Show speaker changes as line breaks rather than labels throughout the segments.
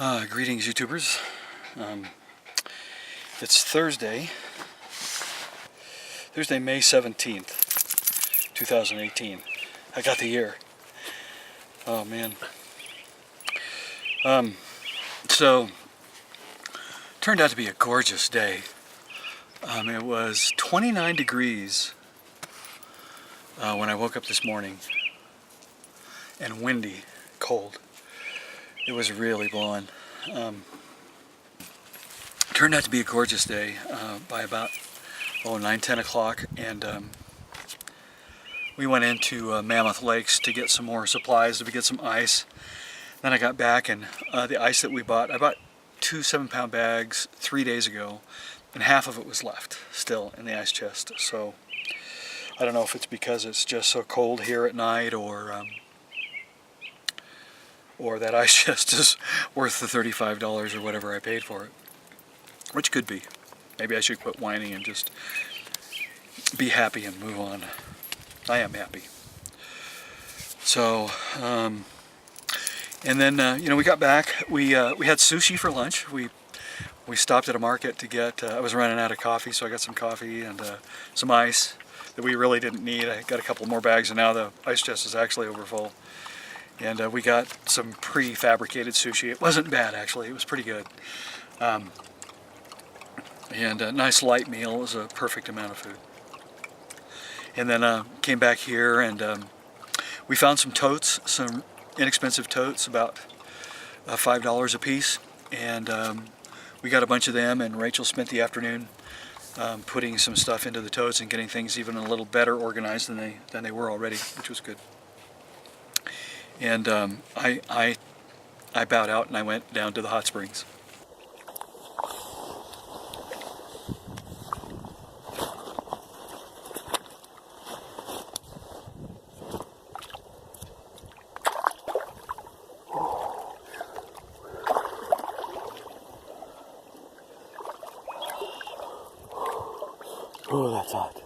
Greetings, YouTubers. It's Thursday, May 17th, 2018. I got the year. Oh, man. So, turned out to be a gorgeous day. It was 29 degrees when I woke up this morning, and windy, cold. It was really blowing. Turned out to be a gorgeous day by about 9-10 o'clock, and we went into Mammoth Lakes to get some more supplies, to get some ice. Then I got back, and the ice that I bought 2 7-pound bags 3 days ago, and half of it was left still in the ice chest. So I don't know if it's because it's just so cold here at night, or that ice chest is worth the $35 or whatever I paid for it. Which could be. Maybe I should quit whining and just be happy and move on. I am happy. So, and then, we got back. We had sushi for lunch. We stopped at a market to get, I was running out of coffee, so I got some coffee and some ice that we really didn't need. I got a couple more bags, and now the ice chest is actually over full. And we got some prefabricated sushi. It wasn't bad, actually. It was pretty good. And a nice light meal. It was a perfect amount of food. And then came back here, and we found some totes, some inexpensive totes, about $5 a piece. And we got a bunch of them, and Rachel spent the afternoon putting some stuff into the totes and getting things even a little better organized than they were already, which was good. And I bowed out and I went down to the hot springs. Oh, that's hot.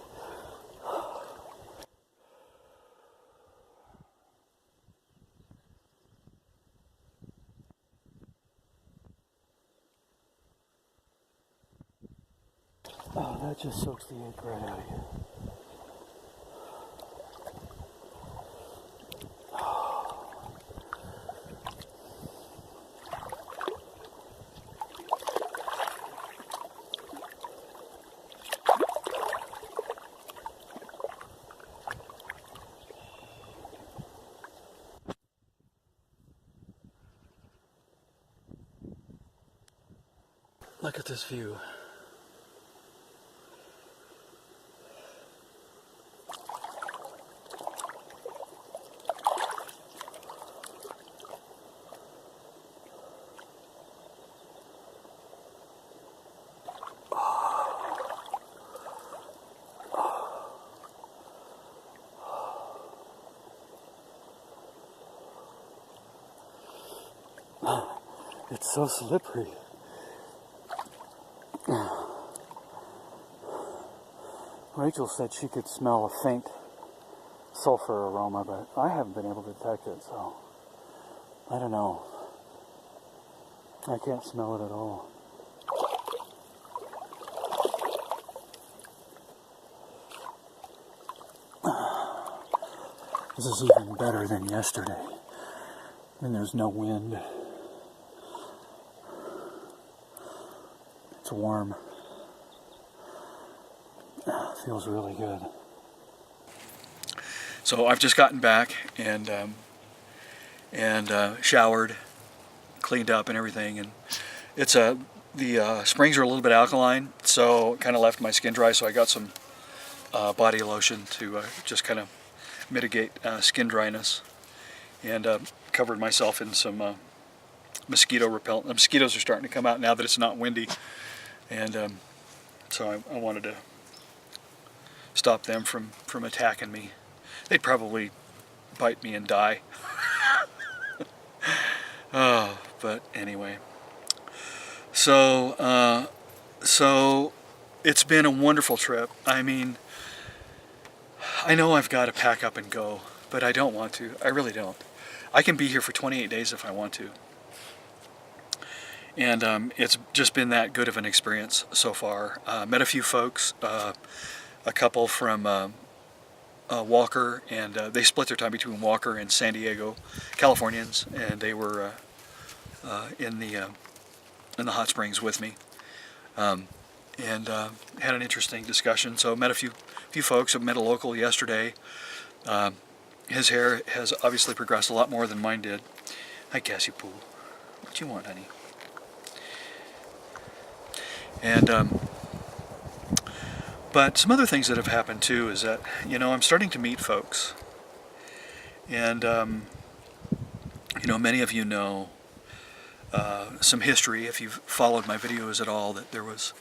Oh, that just soaks the ink right out of you. Look at this view. It's so slippery. Rachel said she could smell a faint sulfur aroma, but I haven't been able to detect it, so I don't know. I can't smell it at all. This is even better than yesterday, and there's no wind. It's warm. Feels really good. So I've just gotten back and showered, cleaned up and everything, and it's the springs are a little bit alkaline, so it kind of left my skin dry. So I got some body lotion to just kind of mitigate skin dryness, and covered myself in some mosquito repellent. The mosquitoes are starting to come out now that it's not windy, and so I wanted to stop them from attacking me. They'd probably bite me and die. Oh, but anyway. So it's been a wonderful trip. I mean, I know I've got to pack up and go, but I don't want to. I really don't. I can be here for 28 days if I want to. And it's just been that good of an experience so far. Met a few folks, a couple from Walker, and they split their time between Walker and San Diego, Californians, and they were in the hot springs with me, and had an interesting discussion. So met a few folks. I met a local yesterday. His hair has obviously progressed a lot more than mine did. Hi, Cassie Poo. What you want, honey? And but some other things that have happened too is that, you know, I'm starting to meet folks, and you know, many of you know some history if you've followed my videos at all, that there was,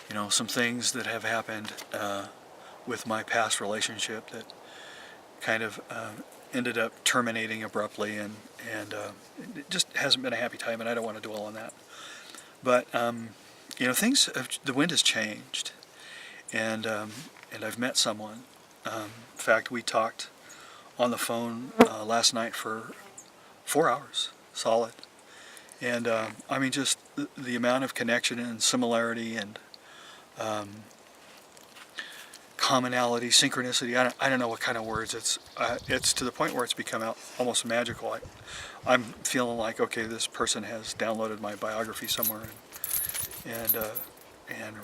you know, some things that have happened with my past relationship that kind of ended up terminating abruptly, and it just hasn't been a happy time, and I don't want to dwell on that. But you know, the wind has changed, and I've met someone. In fact, we talked on the phone last night for 4 hours solid, and I mean, just the amount of connection and similarity and commonality, synchronicity, I don't know what kind of words. It's to the point where it's become almost magical. I'm feeling like, okay, this person has downloaded my biography somewhere and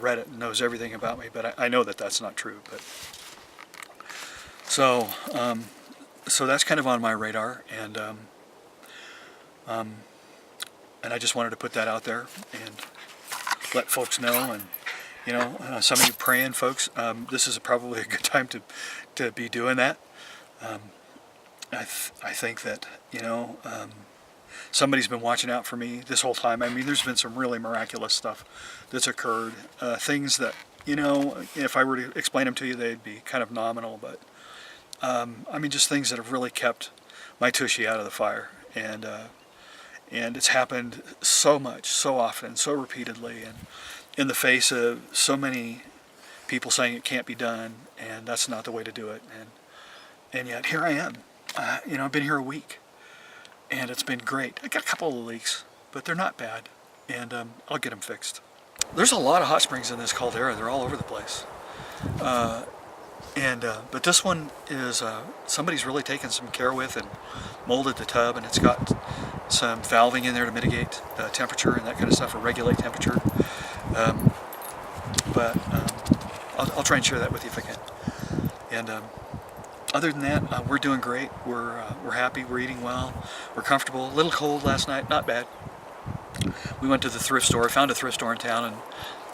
read it and knows everything about me, but I know that that's not true. But so that's kind of on my radar, and I just wanted to put that out there and let folks know. And you know, some of you praying folks, this is probably a good time to be doing that. I think that, you know, somebody's been watching out for me this whole time. I mean, there's been some really miraculous stuff that's occurred. Things that, you know, if I were to explain them to you, they'd be kind of nominal. But, I mean, just things that have really kept my tushy out of the fire. And it's happened so much, so often, so repeatedly, and in the face of so many people saying it can't be done, and that's not the way to do it. And yet here I am. You know, I've been here a week, and it's been great. I got a couple of leaks, but they're not bad, and I'll get them fixed. There's a lot of hot springs in this caldera. They're all over the place. But this one is somebody's really taken some care with and molded the tub, and it's got some valving in there to mitigate temperature and that kind of stuff, or regulate temperature. I'll try and share that with you if I can. And other than that, we're doing great. We're happy. We're eating well. We're comfortable. A little cold last night, not bad. We went to the thrift store. Found a thrift store in town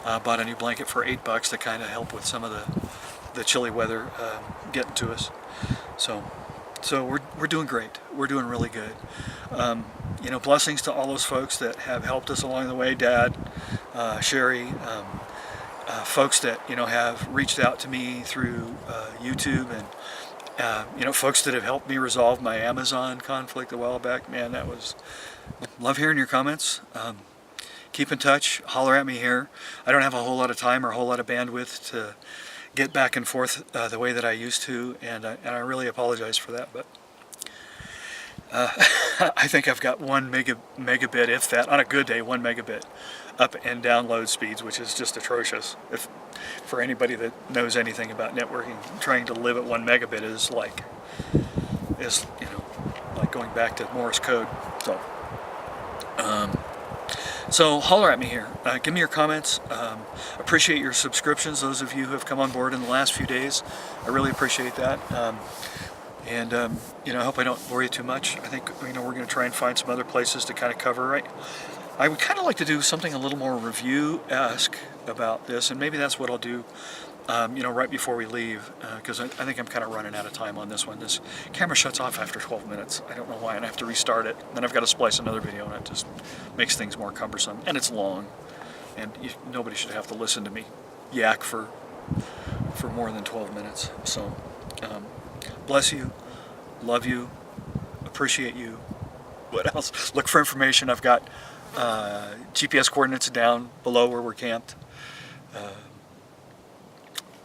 and bought a new blanket for $8 to kind of help with some of the chilly weather getting to us. So we're doing great. We're doing really good. You know, blessings to all those folks that have helped us along the way. Dad, Sherry, folks that, you know, have reached out to me through YouTube, and you know, folks that have helped me resolve my Amazon conflict a while back. Man, that was, love hearing your comments. Keep in touch. Holler at me here. I don't have a whole lot of time or a whole lot of bandwidth to get back and forth the way that I used to, and I really apologize for that. But I think I've got 1 megabit, if that, on a good day, 1 megabit up and download speeds, which is just atrocious. If for anybody that knows anything about networking, trying to live at 1 megabit is you know, like going back to Morse code. So holler at me here. Give me your comments. Appreciate your subscriptions. Those of you who have come on board in the last few days, I really appreciate that. You know, I hope I don't bore you too much. I think, you know, we're going to try and find some other places to kind of cover, right? I would kind of like to do something a little more review-esque about this, and maybe that's what I'll do, you know, right before we leave, because I think I'm kind of running out of time on this one. This camera shuts off after 12 minutes. I don't know why, and I have to restart it. Then I've got to splice another video, and it just makes things more cumbersome. And it's long, and nobody should have to listen to me yak for more than 12 minutes. So, bless you, love you, appreciate you. What else? Look for information. I've got GPS coordinates down below where we're camped.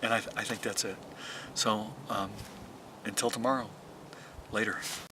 And I think that's it. So, until tomorrow, later.